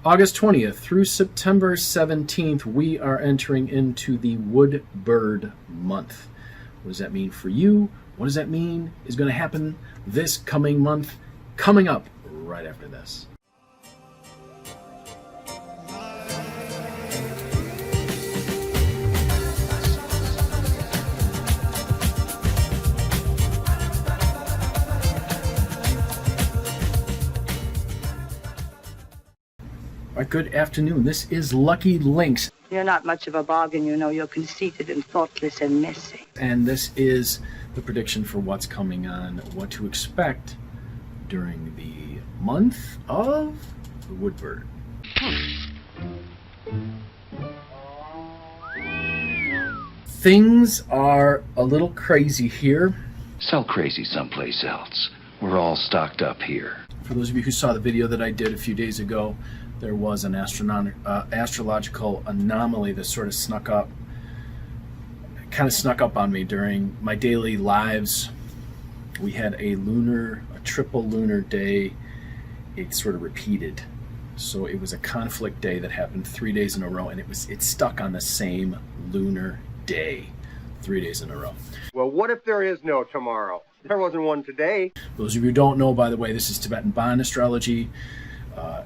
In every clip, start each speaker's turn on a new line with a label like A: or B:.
A: August 20th through September 17th, we are entering into the Wood Bird month. What does that mean for you? What does that mean is going to happen this coming month? Coming up right after this. Good afternoon. This is Lucky Lynx.
B: You're not much of a bargain, you know. You're conceited and thoughtless and messy.
A: And this is the prediction for what's coming on, what to expect during the month of the Woodbird. Things are a little crazy here.
C: Sell crazy someplace else. We're all stocked up here.
A: For those of you who saw the video that I did a few days ago, there was an astrological anomaly that sort of snuck up on me during my daily lives. We had a triple lunar day. It sort of repeated. So it was a conflict day that happened 3 days in a row, and it stuck on the same lunar day 3 days in a row.
D: Well, what if there is no tomorrow? There wasn't one today.
A: Those of you who don't know, by the way, this is Tibetan Bond Astrology.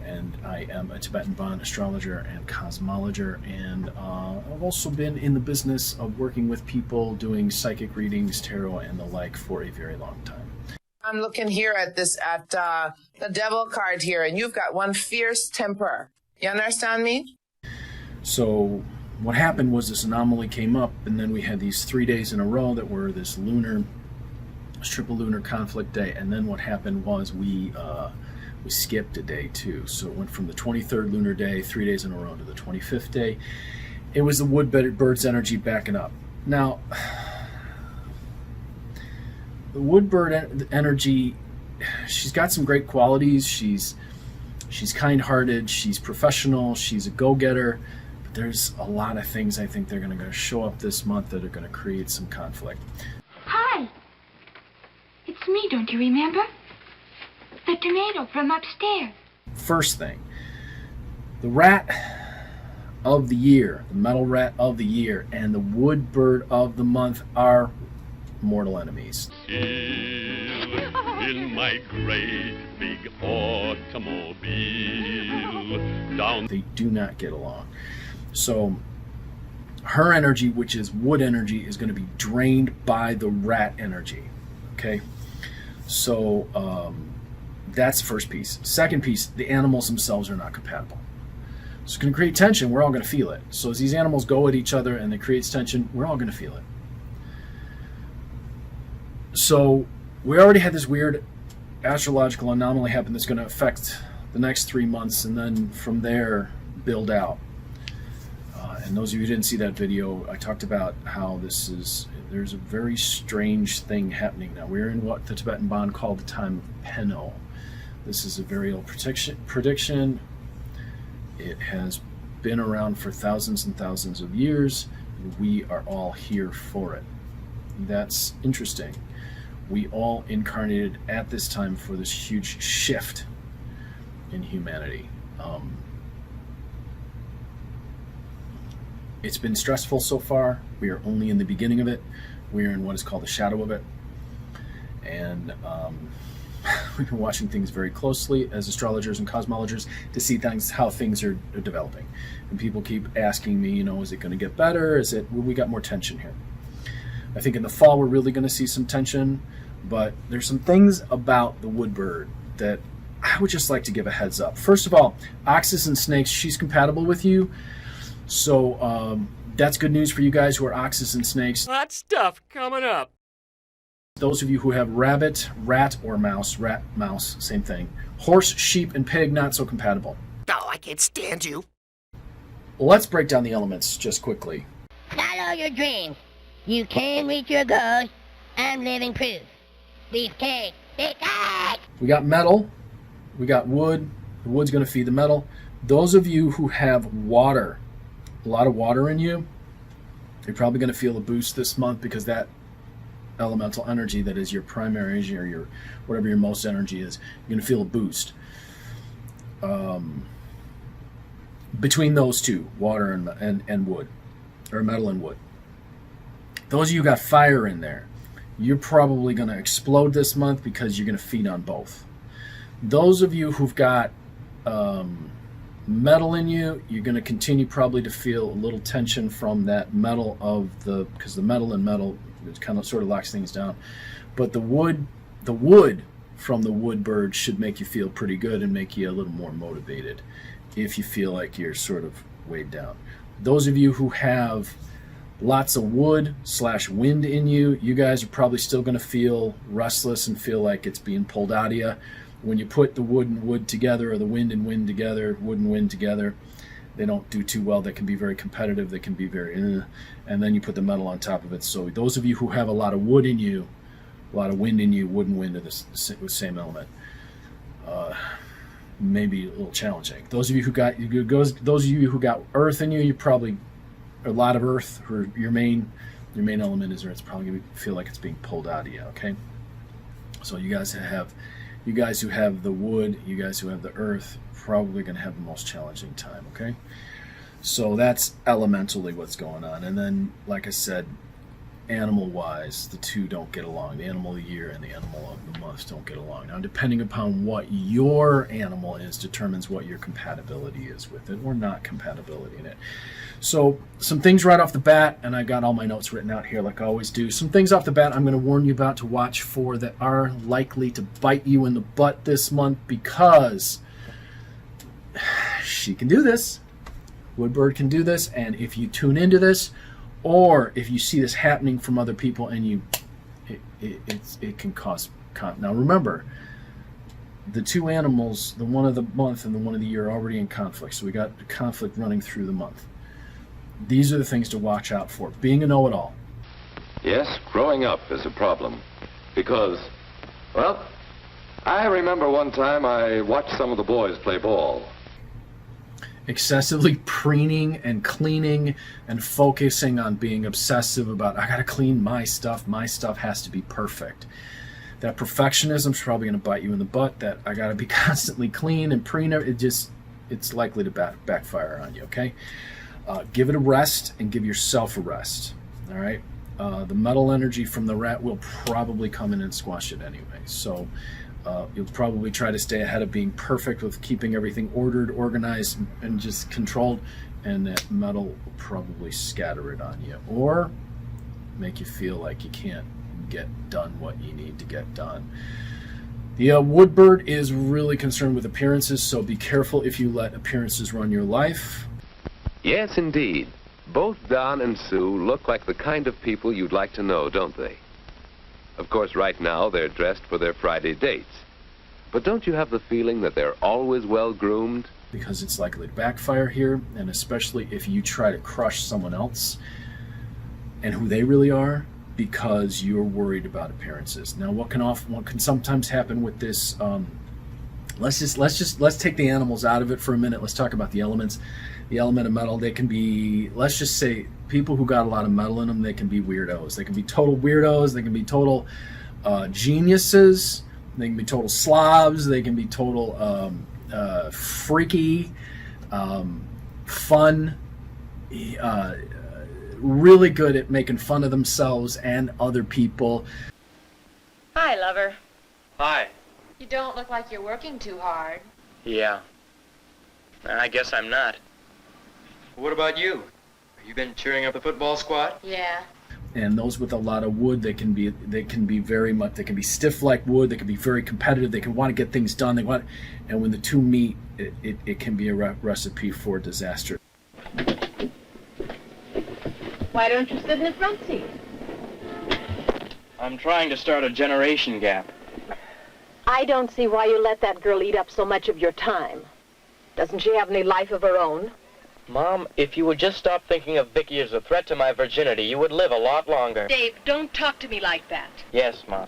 A: And I am a Tibetan Bond astrologer and cosmologer, and I've also been in the business of working with people doing psychic readings, tarot, and the like for a very long time.
E: I'm looking here at the devil card here, and you've got one fierce temper. You understand me?
A: So what happened was this anomaly came up, and then we had these 3 days in a row that were this triple lunar conflict day, and then what happened was we skipped a day too. So it went from the 23rd lunar day, 3 days in a row, to the 25th day. It was the wood bird's energy backing up. Now, the wood bird energy, she's got some great qualities. She's kind-hearted, she's professional, she's a go-getter, but there's a lot of things I think they're going to show up this month that are going to create some conflict.
F: Hi, it's me, don't you remember? The tomato from upstairs.
A: First thing, the rat of the year, the metal rat of the year, and the wood bird of the month are mortal enemies.
G: In my great big automobile down.
A: They do not get along. So her energy, which is wood energy, is going to be drained by the rat energy. Okay? So that's the first piece. Second piece, the animals themselves are not compatible. So it's going to create tension. We're all going to feel it. So as these animals go at each other and it creates tension, we're all going to feel it. So we already had this weird astrological anomaly happen that's going to affect the next 3 months, and then from there build out. And those of you who didn't see that video, I talked about how there's a very strange thing happening now. We're in what the Tibetan Bond called the time of Penno. This is a very old prediction. It has been around for thousands and thousands of years, and we are all here for it. That's interesting. We all incarnated at this time for this huge shift in humanity. It's been stressful so far. We are only in the beginning of it. We are in what is called the shadow of it. And we've been watching things very closely as astrologers and cosmologers to see how things are developing. And people keep asking me, is it going to get better? We got more tension here. I think in the fall we're really going to see some tension, but there's some things about the wood bird that I would just like to give a heads up. First of all, oxes and snakes, she's compatible with you. So that's good news for you guys who are oxes and snakes.
G: Hot stuff coming up.
A: Those of you who have rat, or mouse, same thing. Horse, sheep, and pig, not so compatible.
G: Oh, I can't stand you.
A: Well, let's break down the elements just quickly.
H: Follow your dreams. You can reach your goals. I'm living proof. Beefcake. Big cake.
A: We got metal. We got wood. The wood's going to feed the metal. Those of you who have water, a lot of water in you, you're probably going to feel a boost this month because that elemental energy that is your primary energy or your whatever your most energy is, you're going to feel a boost. between those two, water and wood, or metal and wood. Those of you who got fire in there, you're probably going to explode this month because you're going to feed on both. Those of you who've got metal in you, you're going to continue probably to feel a little tension from that metal because the metal and metal, it kind of sort of locks things down. But the wood from the wood bird should make you feel pretty good and make you a little more motivated if you feel like you're sort of weighed down. Those of you who have lots of wood/wind in you, you guys are probably still going to feel restless and feel like it's being pulled out of you. When you put the wood and wood together, or the wind and wind together, wood and wind together, they don't do too well. They can be very competitive. They can be very, and then you put the metal on top of it. So those of you who have a lot of wood in you, a lot of wind in you, wood and wind are the same element. Maybe a little challenging. Those of you who got earth in you, you probably a lot of earth. Or your main element is earth. It's probably going to feel like it's being pulled out of you. Okay. So you guys who have the wood, you guys who have the earth, probably going to have the most challenging time. Okay. So that's elementally what's going on. And then, like I said, animal-wise, the two don't get along. The animal of the year and the animal of the month don't get along. Now, depending upon what your animal is, determines what your compatibility is with it or not compatibility in it. So some things right off the bat, and I got all my notes written out here like I always do. Some things off the bat I'm going to warn you about to watch for that are likely to bite you in the butt this month, because she can do this. Woodbird can do this, and if you tune into this, or if you see this happening from other people, and it can cause. Now remember, the two animals, the one of the month and the one of the year, are already in conflict. So we got conflict running through the month. These are the things to watch out for. Being a know-it-all.
C: Yes, growing up is a problem. Because, well, I remember one time I watched some of the boys play ball.
A: Excessively preening and cleaning and focusing on being obsessive about, I gotta clean my stuff has to be perfect. That perfectionism's probably going to bite you in the butt. That I gotta be constantly clean and preen, it's likely to backfire on you. Okay, give it a rest and give yourself a rest. All right, the metal energy from the rat will probably come in and squash it anyway. So you'll probably try to stay ahead of being perfect with keeping everything ordered, organized, and just controlled, and that metal will probably scatter it on you or make you feel like you can't get done what you need to get done. The woodbird is really concerned with appearances, so be careful if you let appearances run your life.
I: Yes, indeed. Both Don and Sue look like the kind of people you'd like to know, don't they? Of course, right now, they're dressed for their Friday dates. But don't you have the feeling that they're always well-groomed?
A: Because it's likely to backfire here, and especially if you try to crush someone else and who they really are, because you're worried about appearances. Now, what can sometimes happen with this? Let's take the animals out of it for a minute. Let's talk about the elements. The element of metal, they can be, let's just say, people who got a lot of metal in them, they can be weirdos. They can be total weirdos. They can be total geniuses. They can be total slobs. They can be total freaky, fun, really good at making fun of themselves and other people.
J: Hi, lover.
K: Hi.
J: You don't look like you're working too hard.
K: Yeah. I guess I'm not. What about you? Have you been cheering up the football squad?
J: Yeah.
A: And those with a lot of wood, they can be very much, they can be stiff like wood. They can be very competitive. They can want to get things done. And when the two meet, it can be a recipe for disaster.
J: Why don't you sit in the front seat?
K: I'm trying to start a generation gap.
L: I don't see why you let that girl eat up so much of your time. Doesn't she have any life of her own?
K: Mom, if you would just stop thinking of Vicky as a threat to my virginity, you would live a lot longer.
L: Dave, don't talk to me like that.
K: Yes, Mom.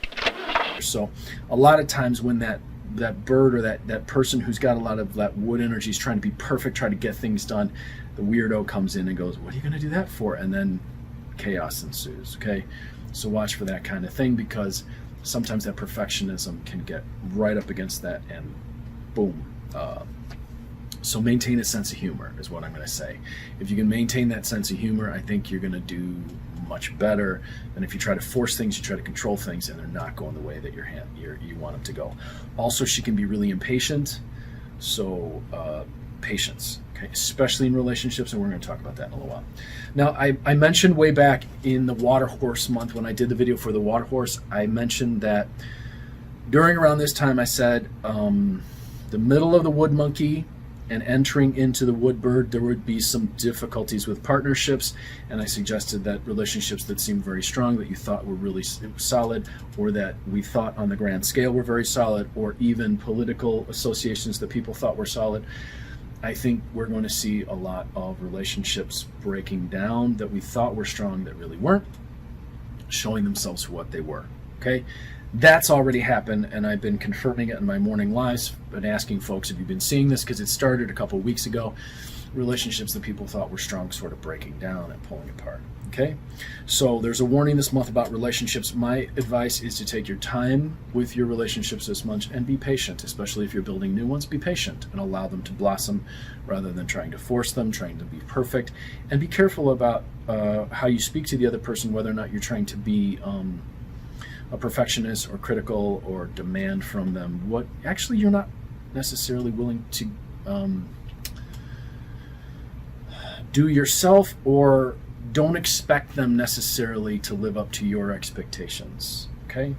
A: So a lot of times when that bird or that person who's got a lot of that wood energy is trying to be perfect, trying to get things done, the weirdo comes in and goes, what are you going to do that for? And then chaos ensues, okay? So watch for that kind of thing, because sometimes that perfectionism can get right up against that, and boom, So maintain a sense of humor is what I'm going to say. If you can maintain that sense of humor, I think you're going to do much better than if you try to force things, you try to control things, and they're not going the way that you want them to go. Also, she can be really impatient, so patience, okay, especially in relationships, and we're going to talk about that in a little while. Now, I mentioned way back in the Water Horse month, when I did the video for the Water Horse, I mentioned that during around this time, I said the middle of the Wood Monkey and entering into the Wood Bird, there would be some difficulties with partnerships, and I suggested that relationships that seemed very strong, that you thought were really solid, or that we thought on the grand scale were very solid, or even political associations that people thought were solid, I think we're going to see a lot of relationships breaking down that we thought were strong that really weren't, showing themselves for what they were, okay? That's already happened, and I've been confirming it in my morning lives, but asking folks, have you been seeing this? Because it started a couple of weeks ago. Relationships that people thought were strong sort of breaking down and pulling apart, okay? So there's a warning this month about relationships. My advice is to take your time with your relationships this month and be patient, especially if you're building new ones. Be patient and allow them to blossom rather than trying to force them, trying to be perfect. And be careful about how you speak to the other person, whether or not you're trying to be a perfectionist or critical or demand from them what actually you're not necessarily willing to do yourself, or don't expect them necessarily to live up to your expectations, okay?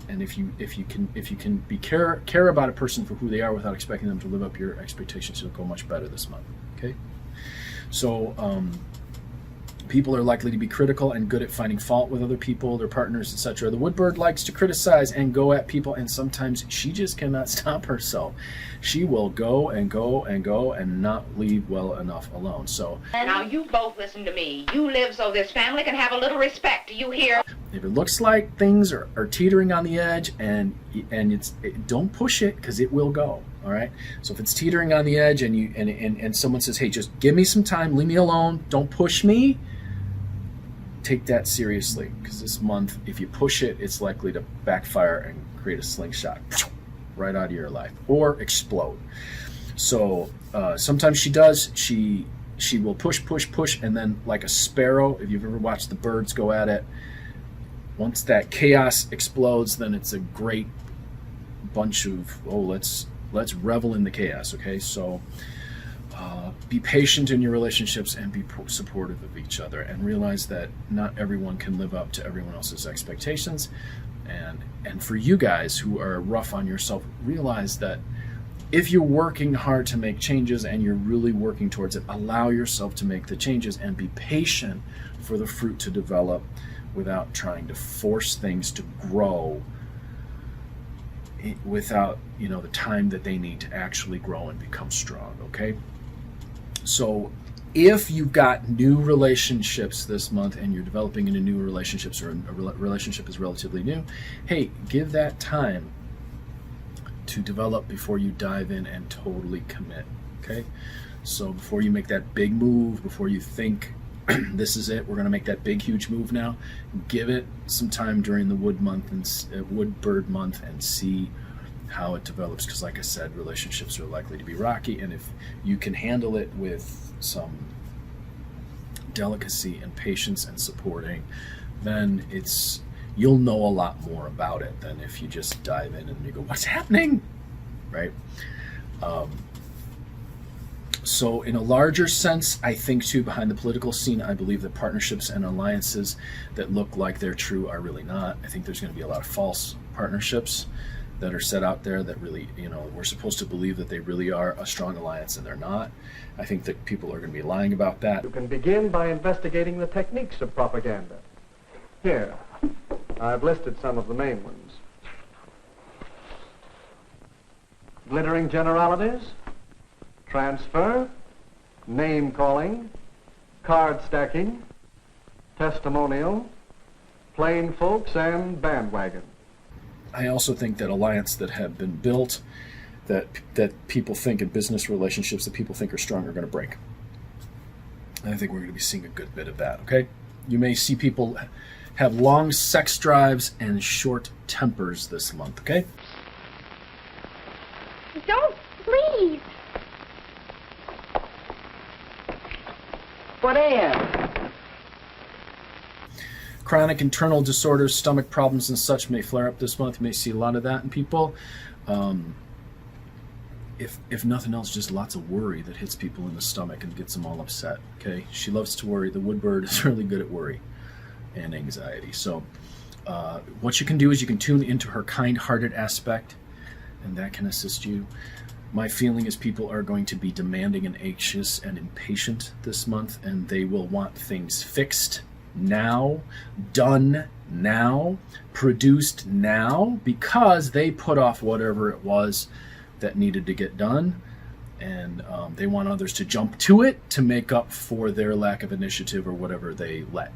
A: And if you can be care about a person for who they are without expecting them to live up to your expectations, it'll go much better this month, okay? So people are likely to be critical and good at finding fault with other people, their partners, etc. The Woodbird likes to criticize and go at people, and sometimes she just cannot stop herself. She will go and go and go and not leave well enough alone. So
M: now you both listen to me. You live so this family can have a little respect. Do you hear?
A: if it looks like things are teetering on the edge, and don't push it, because it will go. All right. So if it's teetering on the edge and someone says, hey, just give me some time, leave me alone, don't push me, take that seriously, because this month, if you push it, it's likely to backfire and create a slingshot right out of your life or explode. So sometimes she does. She will push, and then like a sparrow, if you've ever watched the birds go at it, once that chaos explodes, then it's a great bunch of, let's revel in the chaos, okay? So be patient in your relationships and be supportive of each other, and realize that not everyone can live up to everyone else's expectations. And for you guys who are rough on yourself, realize that if you're working hard to make changes and you're really working towards it, allow yourself to make the changes and be patient for the fruit to develop without trying to force things to grow without, the time that they need to actually grow and become strong, okay? So if you've got new relationships this month and you're developing into new relationships, or a relationship is relatively new, hey, give that time to develop before you dive in and totally commit, okay? So before you make that big move, before you think this is it, we're going to make that big, huge move now, give it some time during the Wood Bird month and see how it develops, because like I said, relationships are likely to be rocky, and if you can handle it with some delicacy and patience and supporting, then you'll know a lot more about it than if you just dive in and you go, what's happening, right? So in a larger sense, I think too, behind the political scene, I believe that partnerships and alliances that look like they're true are really not. I think there's going to be a lot of false partnerships that are set out there that really, we're supposed to believe that they really are a strong alliance, and they're not. I think that people are going to be lying about that.
N: You can begin by investigating the techniques of propaganda. Here, I've listed some of the main ones. Glittering generalities, transfer, name-calling, card stacking, testimonial, plain folks, and bandwagon.
A: I also think that alliances that have been built, that people think in business relationships that people think are strong, are going to break. And I think we're going to be seeing a good bit of that, okay? You may see people have long sex drives and short tempers this month, okay?
F: Don't, please.
M: What AM?
A: Chronic internal disorders, stomach problems and such may flare up this month. You may see a lot of that in people. If nothing else, just lots of worry that hits people in the stomach and gets them all upset. Okay, she loves to worry. The woodbird is really good at worry and anxiety. So what you can do is you can tune into her kind-hearted aspect, and that can assist you. My feeling is people are going to be demanding and anxious and impatient this month, and they will want things fixed now, done now, produced now, because they put off whatever it was that needed to get done, and they want others to jump to it to make up for their lack of initiative or whatever they let,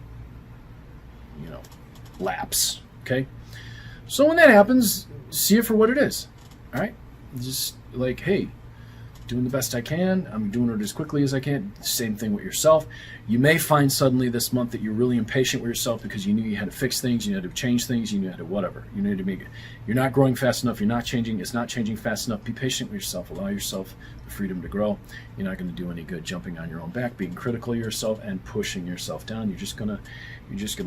A: lapse. Okay, so when that happens, see it for what it is. All right, just like, hey, doing the best I can. I'm doing it as quickly as I can. Same thing with yourself. You may find suddenly this month that you're really impatient with yourself because you knew you had to fix things, you had to change things, you knew you had to whatever. You need to make it. You're not growing fast enough. You're not changing. It's not changing fast enough. Be patient with yourself. Allow yourself the freedom to grow. You're not going to do any good jumping on your own back, being critical of yourself and pushing yourself down. You're just gonna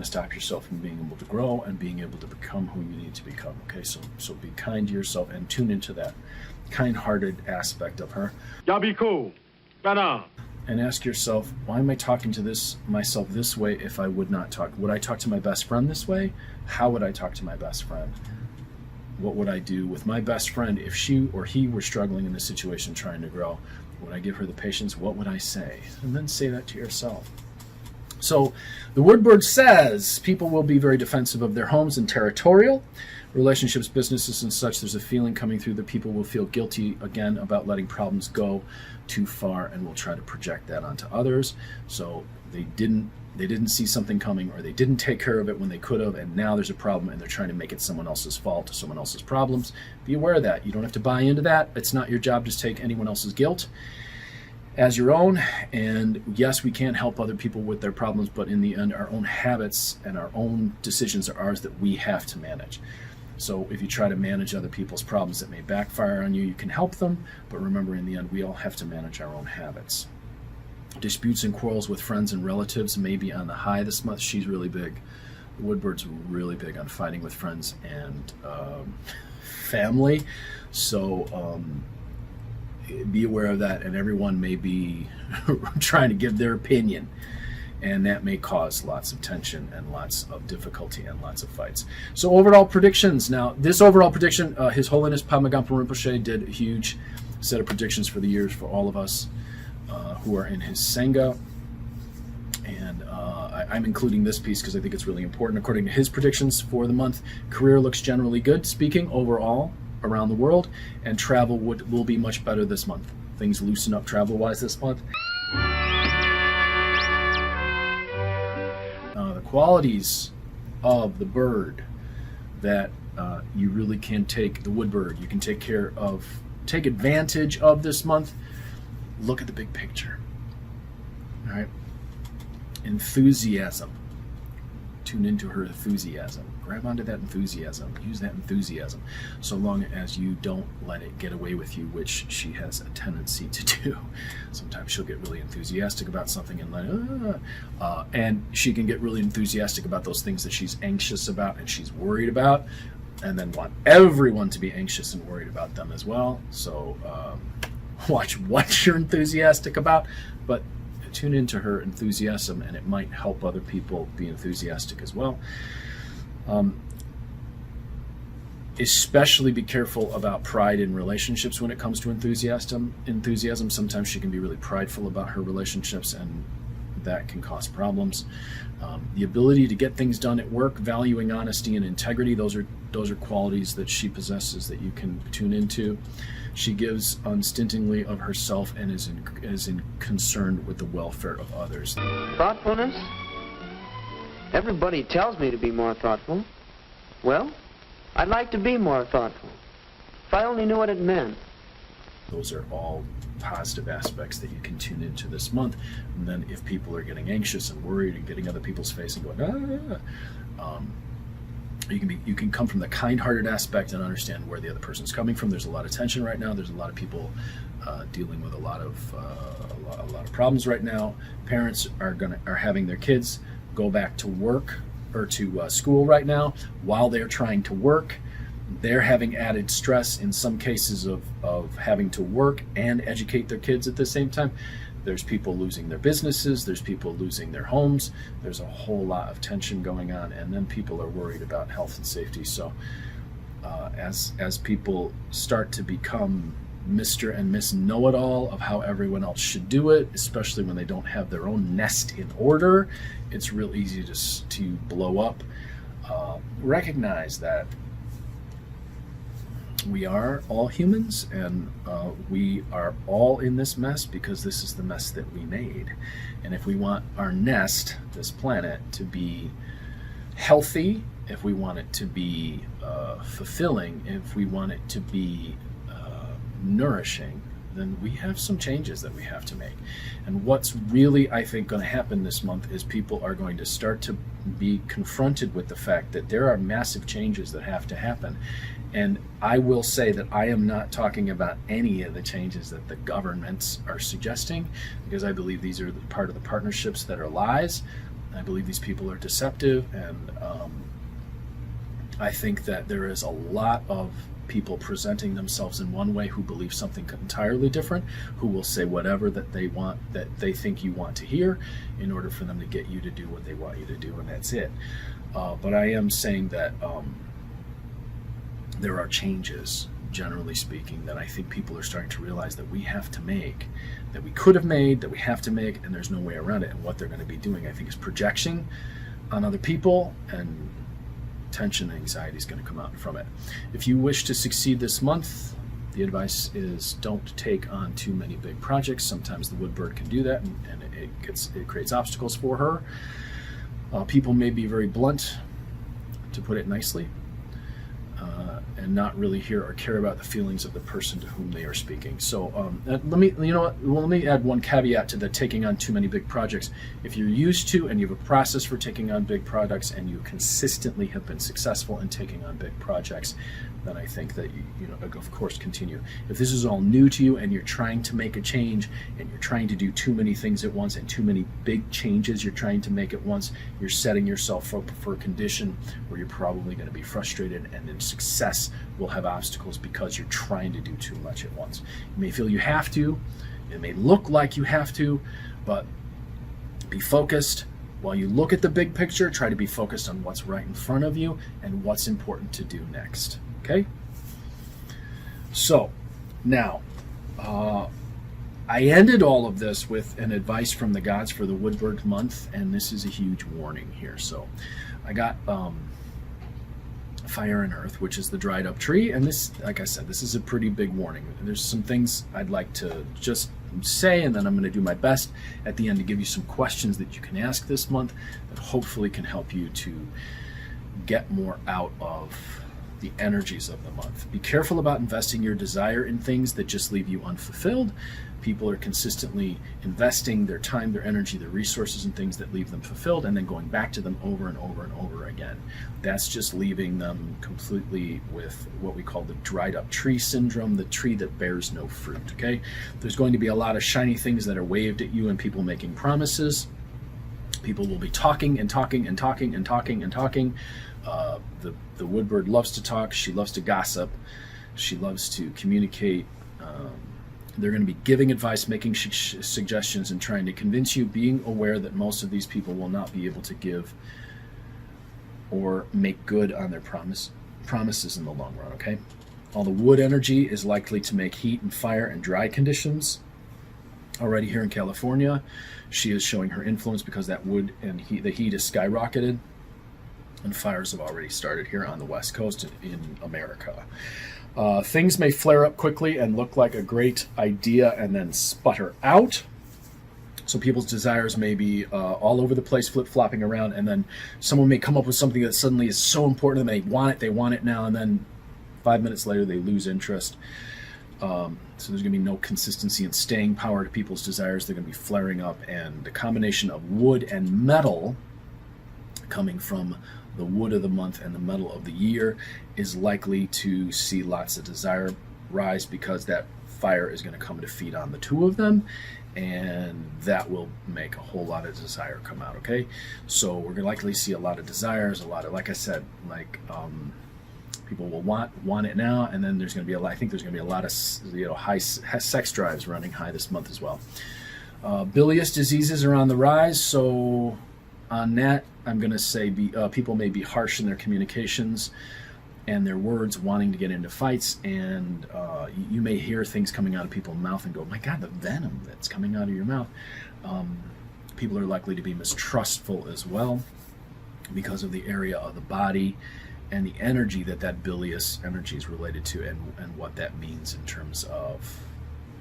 A: stop yourself from being able to grow and being able to become who you need to become. Okay, so be kind to yourself and tune into that kind-hearted aspect of her.
D: Y'all be cool. Ta-da.
A: And ask yourself, why am I talking to myself this way if I would not talk? Would I talk to my best friend this way? How would I talk to my best friend? What would I do with my best friend if she or he were struggling in this situation trying to grow? Would I give her the patience? What would I say? And then say that to yourself. So the Woodbird says people will be very defensive of their homes and territorial. Relationships, businesses, and such, there's a feeling coming through that people will feel guilty again about letting problems go too far and will try to project that onto others. So they didn't see something coming, or they didn't take care of it when they could have, and now there's a problem and they're trying to make it someone else's fault or someone else's problems. Be aware of that. You don't have to buy into that. It's not your job to take anyone else's guilt as your own. And yes, we can't help other people with their problems, but in the end, our own habits and our own decisions are ours that we have to manage. So if you try to manage other people's problems that may backfire on you, you can help them, but remember, in the end, we all have to manage our own habits. Disputes and quarrels with friends and relatives may be on the high this month. She's really big. The Woodbird's really big on fighting with friends and family. So be aware of that, and everyone may be trying to give their opinion, and that may cause lots of tension and lots of difficulty and lots of fights. So overall predictions. Now, this overall prediction, His Holiness Padma Rinpoche did a huge set of predictions for the years for all of us who are in his Sangha. And I'm including this piece because I think it's really important. According to his predictions for the month, career looks generally good, speaking overall around the world, and travel will be much better this month. Things loosen up travel-wise this month. The qualities of the bird that you really can take, the Woodbird, you can take advantage of this month. Look at the big picture. All right. Enthusiasm. Tune into her enthusiasm. Grab onto that enthusiasm. Use that enthusiasm. So long as you don't let it get away with you, which she has a tendency to do. Sometimes she'll get really enthusiastic about something and she can get really enthusiastic about those things that she's anxious about and she's worried about, and then want everyone to be anxious and worried about them as well. So watch what you're enthusiastic about, but tune into her enthusiasm, and it might help other people be enthusiastic as well. Especially be careful about pride in relationships when it comes to enthusiasm. Sometimes she can be really prideful about her relationships, and that can cause problems. The ability to get things done at work, valuing honesty and integrity, those are qualities that she possesses that you can tune into. She gives unstintingly of herself and is concerned with the welfare of others.
O: Thoughtfulness? Everybody tells me to be more thoughtful. Well, I'd like to be more thoughtful. If I only knew what it meant.
A: Those are all positive aspects that you can tune into this month. And then if people are getting anxious and worried and getting other people's face and going, You can come from the kind-hearted aspect and understand where the other person's coming from. There's a lot of tension right now. There's a lot of people dealing with a lot of problems right now. Parents are having their kids go back to work or to school right now while they're trying to work. They're having added stress in some cases of having to work and educate their kids at the same time. There's people losing their businesses. There's people losing their homes. There's a whole lot of tension going on, and then people are worried about health and safety. So as people start to become Mr. and Miss Know-It-All of how everyone else should do it, especially when they don't have their own nest in order, it's real easy to blow up. Recognize that we are all humans, and we are all in this mess because this is the mess that we made. And if we want our nest, this planet, to be healthy, if we want it to be fulfilling, if we want it to be nourishing, then we have some changes that we have to make. And what's really, I think, going to happen this month is people are going to start to be confronted with the fact that there are massive changes that have to happen. And I will say that I am not talking about any of the changes that the governments are suggesting, because I believe these are part of the partnerships that are lies. I believe these people are deceptive, and I think that there is a lot of people presenting themselves in one way who believe something entirely different, who will say whatever that they want, that they think you want to hear, in order for them to get you to do what they want you to do, and that's it. But I am saying that there are changes, generally speaking, that I think people are starting to realize that we have to make, that we could have made, that we have to make, and there's no way around it. And what they're going to be doing, I think, is projection on other people, and tension and anxiety is going to come out from it. If you wish to succeed this month, the advice is don't take on too many big projects. Sometimes the woodbird can do that, and it creates obstacles for her. People may be very blunt, to put it nicely, and not really hear or care about the feelings of the person to whom they are speaking. So let me add one caveat to the taking on too many big projects. If you're used to and you have a process for taking on big projects, and you consistently have been successful in taking on big projects, then I think that you of course, continue. If this is all new to you and you're trying to make a change, and you're trying to do too many things at once, and too many big changes you're trying to make at once, you're setting yourself up for a condition where you're probably going to be frustrated, and then success will have obstacles because you're trying to do too much at once. You may feel you have to, it may look like you have to, but be focused. While you look at the big picture, try to be focused on what's right in front of you and what's important to do next. Okay? So, now, I ended all of this with an advice from the gods for the Woodbird month, and this is a huge warning here. So, I got Fire and Earth, which is the dried up tree, and this, like I said, this is a pretty big warning. There's some things I'd like to just say, and then I'm going to do my best at the end to give you some questions that you can ask this month that hopefully can help you to get more out of the energies of the month. Be careful about investing your desire in things that just leave you unfulfilled. People are consistently investing their time, their energy, their resources in things that leave them fulfilled, and then going back to them over and over and over again. That's just leaving them completely with what we call the dried up tree syndrome, the tree that bears no fruit, okay? There's going to be a lot of shiny things that are waved at you and people making promises. People will be talking and talking and talking and talking and talking. The woodbird loves to talk. She loves to gossip. She loves to communicate. They're going to be giving advice, making suggestions, and trying to convince you, being aware that most of these people will not be able to give or make good on their promises in the long run, okay? All the wood energy is likely to make heat and fire and dry conditions. Already here in California, she is showing her influence because that wood and the heat is skyrocketed, and fires have already started here on the West Coast in America. Things may flare up quickly and look like a great idea and then sputter out. So people's desires may be all over the place, flip-flopping around, and then someone may come up with something that suddenly is so important and they want it now, and then 5 minutes later they lose interest. So there's going to be no consistency and staying power to people's desires. They're going to be flaring up, and the combination of wood and metal coming from the wood of the month and the metal of the year is likely to see lots of desire rise, because that fire is going to come to feed on the two of them, and that will make a whole lot of desire come out. Okay, so we're going to likely see a lot of desires, a lot of, like I said, like people will want it now, and then there's going to be a lot, I think there's going to be a lot of high sex drives running high this month as well. Bilious diseases are on the rise, so on that I'm going to say people may be harsh in their communications and their words, wanting to get into fights, and you may hear things coming out of people's mouth and go, my God, the venom that's coming out of your mouth. People are likely to be mistrustful as well because of the area of the body and the energy that bilious energy is related to, and what that means in terms of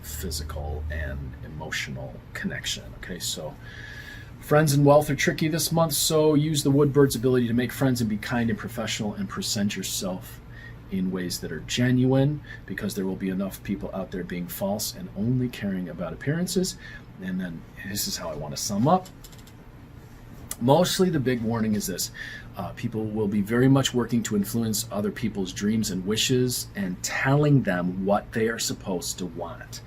A: physical and emotional connection. Okay, so friends and wealth are tricky this month, so use the Woodbird's ability to make friends and be kind and professional and present yourself in ways that are genuine, because there will be enough people out there being false and only caring about appearances. And then this is how I want to sum up. Mostly the big warning is this. People will be very much working to influence other people's dreams and wishes and telling them what they are supposed to want.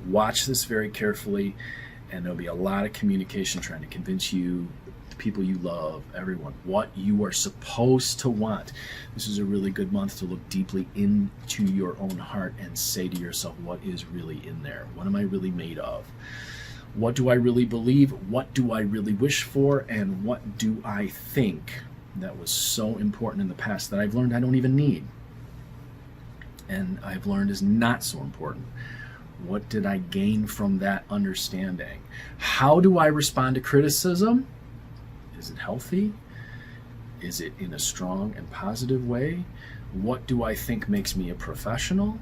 A: Watch this very carefully, and there'll be a lot of communication trying to convince you, the people you love, everyone, what you are supposed to want. This is a really good month to look deeply into your own heart and say to yourself, what is really in there? What am I really made of? What do I really believe? What do I really wish for? And what do I think? That was so important in the past that I've learned I don't even need. And I've learned is not so important. What did I gain from that understanding? How do I respond to criticism? Is it healthy? Is it in a strong and positive way? What do I think makes me a professional?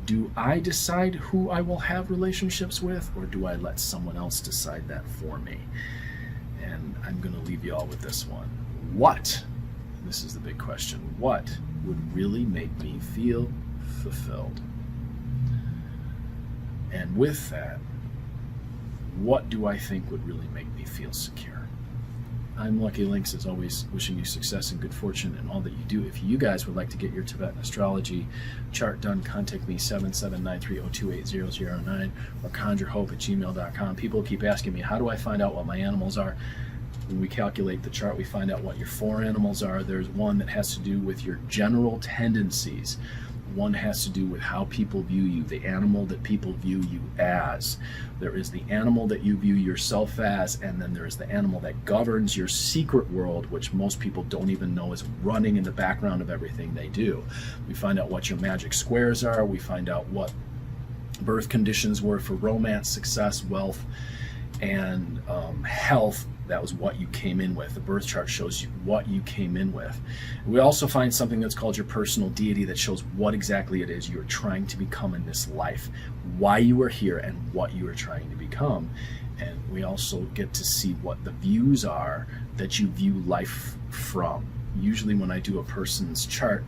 A: Do I decide who I will have relationships with, or do I let someone else decide that for me? And I'm going to leave you all with this one. What, this is the big question, what would really make me feel fulfilled? And with that, what do I think would really make me feel secure? I'm Lucky Lynx, as always, wishing you success and good fortune in all that you do. If you guys would like to get your Tibetan astrology chart done, contact me 77930280009 or conjurehope@gmail.com. People keep asking me, how do I find out what my animals are? When we calculate the chart, we find out what your 4 animals are. There's one that has to do with your general tendencies. One has to do with how people view you, the animal that people view you as. There is the animal that you view yourself as, and then there is the animal that governs your secret world, which most people don't even know is running in the background of everything they do. We find out what your magic squares are. We find out what birth conditions were for romance, success, wealth, and health. That was what you came in with. The birth chart shows you what you came in with. We also find something that's called your personal deity that shows what exactly it is you're trying to become in this life, why you are here, and what you are trying to become. And we also get to see what the views are that you view life from. Usually when I do a person's chart,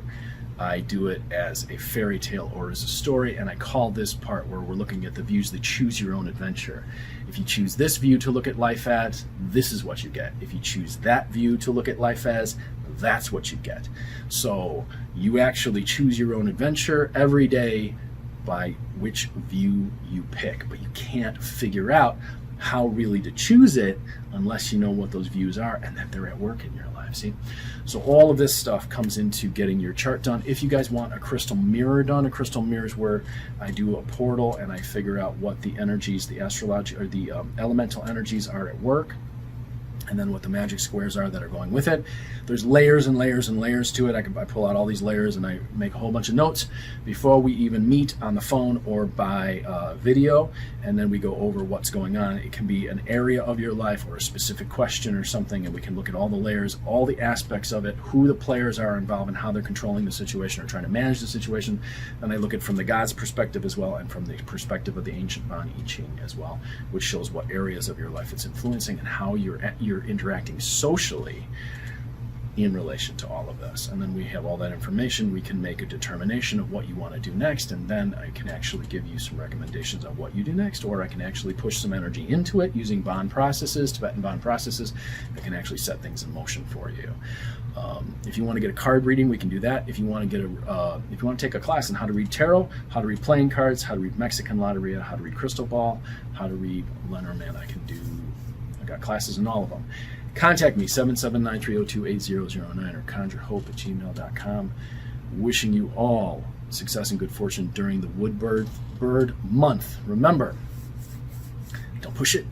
A: I do it as a fairy tale or as a story, and I call this part where we're looking at the views that choose your own adventure. If you choose this view to look at life as, this is what you get. If you choose that view to look at life as, that's what you get. So you actually choose your own adventure every day by which view you pick, but you can't figure out how really to choose it unless you know what those views are and that they're at work in your life. See, so all of this stuff comes into getting your chart done. If you guys want a crystal mirror done, a crystal mirror is where I do a portal and I figure out what the energies, the astrology or the elemental energies are at work, and then what the magic squares are that are going with it. There's layers and layers and layers to it. I pull out all these layers and I make a whole bunch of notes before we even meet on the phone or by video, and then we go over what's going on. It can be an area of your life or a specific question or something, and we can look at all the layers, all the aspects of it, who the players are involved and how they're controlling the situation or trying to manage the situation. And I look at it from the God's perspective as well, and from the perspective of the ancient Ban I Ching as well, which shows what areas of your life it's influencing and how you're interacting socially in relation to all of this. And then we have all that information. We can make a determination of what you want to do next, and then I can actually give you some recommendations on what you do next, or I can actually push some energy into it using bond processes, Tibetan bond processes, that can actually set things in motion for you. If you want to get a card reading, we can do that. If you want to get if you want to take a class on how to read tarot, how to read playing cards, how to read Mexican Loteria, how to read crystal ball, how to read Lenormand, I've got classes in all of them. Contact me, 779-302-8009 or conjurehope@gmail.com. Wishing you all success and good fortune during the Woodbird month. Remember, don't push it.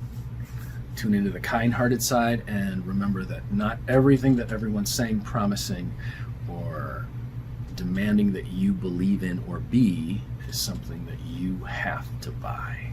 A: Tune into the kind-hearted side, and remember that not everything that everyone's saying, promising, or demanding that you believe in or be is something that you have to buy.